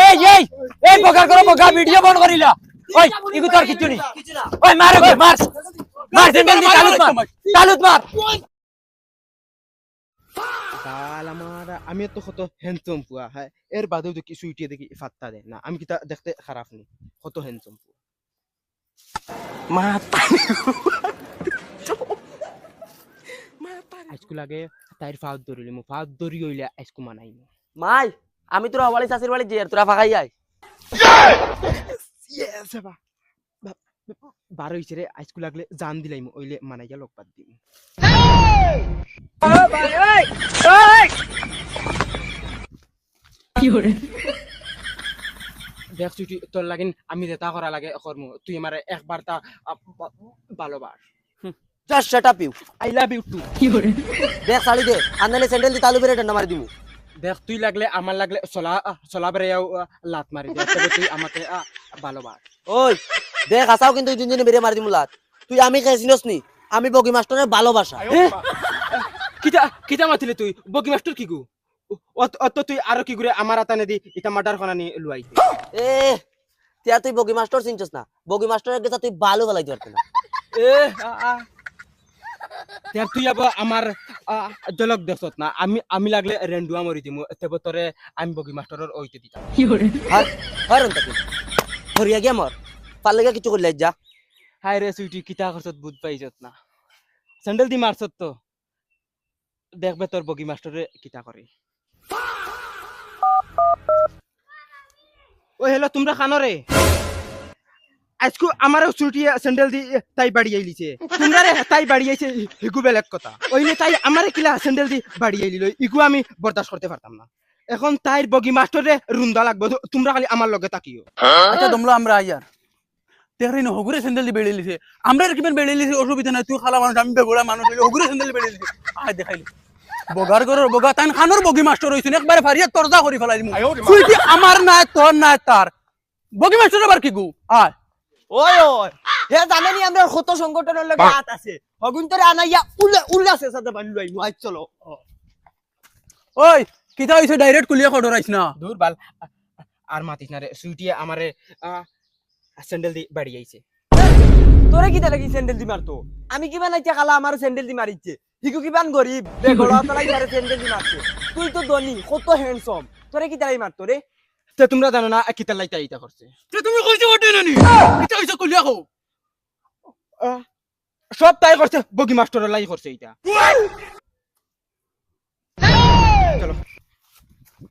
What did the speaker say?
এই এই এই বকা করো বকা ভিডিও বন্ধ করিলা ওই ইগু তোর কিছু নি ওই মার ওকে মার মার সেন্ডেল দি তালুত মার কাল আমার আমি তো কত হ্যান্ডসাম পুয়া হ্যাঁ এর বাদেও তো কিছু উঠিয়ে দেখি ফাত্তা দেয় না আমি কি তা দেখতে খারাপ নি কত হ্যান্ডসাম পুয়া আজকু লাগে তাইর ফাউদ ধরিলি মু ফাউদ ধরি হইলে আজকু মানাই মাই আমি তোরা হবালি চাষির বাড়ি যে তোরা ফাঁকাই যাই বারো হইছে রে আজকু লাগলে জান দিলাইমু ওইলে মানাইয়া লোক বাদ দিম দেখ ছুটি তোর লাগিন আমি যেটা করা লাগে করমু তুই আমারে একবার তা ভালোবাস just shut up you I love you too দেখ শাড়ি দে আন্দালে স্যান্ডেল দি তালু বেরে ঠান্ডা মারি দিমু দেখ তুই লাগলে আমার লাগলে চলা বেড়ে লাত মারি দে তবে তুই আমাকে ভালোবাস ওই দেখ আসাও কিন্তু দুজনে বেরে মারি দিমু লাত তুই আমি খাইছিনস নি আমি বগি মাস্টারের ভালোবাসা কিতা কিতা মাতিলে তুই বকি মাস্টার কি গু অত তুই আরো কি করে আমার আতানে দি ইটা মার্ডার খানা নি লুয়াই এ তিয়া তুই বগি মাস্টার চিনছস না বগি মাস্টারের গেছা তুই ভালো ফেলাই দিতে না এ তের তুই আবার আমার জলক দেখছত না আমি লাগলে রেন্ডুয়া মরি দিমু তেব তরে আমি বগি মাস্টারের ওইতে দিতাম আর হরন তাকি হরিয়া গিয়া মর পারলে কিছু করলে যা হাই রে সুইটি কিতা করছত বুঝ পাইছত না স্যান্ডেল দি মারছত তো দেখবে তোর বগি মাস্টারে কিতা করে ও হেলো তোমরা খানো রে আজকু আমার ছুটি স্যান্ডেল দি তাই বাড়ি আইলিছে তোমরা রে তাই বাড়ি আইছে ইগু বেলেগ কথা ওইলে তাই আমারে কিলা স্যান্ডেল দি বাড়ি আইলিল ইগু আমি বরদাস্ত করতে পারতাম না এখন তাইর বগি মাস্টারে রুন্দা লাগবে তোমরা খালি আমার লগে তাকিও আচ্ছা তোমরা আমরা আইয়ার তেহরিন হগুরে স্যান্ডেল দি বেড়ে লিছে আমরা কিবেন বেড়ে লিছে অসুবিধা নাই তুই খালা মানুষ আমি বেগুড়া মানুষ হগুরে স্যান্ডেল বেড়ে লিছে আয় দেখাইলি বগার গরর বগা তান খানোর বগি মাস্টার হইছেন একবারে ফারিয়া তরজা করি ফেলাই দিমু তুই কি আমার নাই তোর নাই তার বগি মাস্টার আবার কি গু আয় ওই ওই হে জানেনি আমরা কত সংগঠনের লগে হাত আছে হগুন তোরে আনাইয়া উল্লাসে সাথে বানলু আইমু আজ চলো ওই কিতা হইছে ডাইরেক্ট কুলিয়া খড় রাইছ না দূর বাল আর মাতিস না রে সুইটি আমারে স্যান্ডেল দি বাড়ি আইছে তোরে কিতা লাগি স্যান্ডেল দি মারতো আমি কি বানাইতে খালা আমার স্যান্ডেল দি মারিছে হিকু কি বান গরিব বেগড়া তলাই আরে স্যান্ডেল দি মারছে তুই তো ধনী কত হ্যান্ডসাম তোরে কিতা লাগি মারতো রে তে তোমরা জানো না কিতা লাইতা ইটা করছে তে তুমি কইছো ওটে নানি কিতা হইছে কুলিয়া কও সব তাই করছে বগি মাস্টার লাই করছে এটা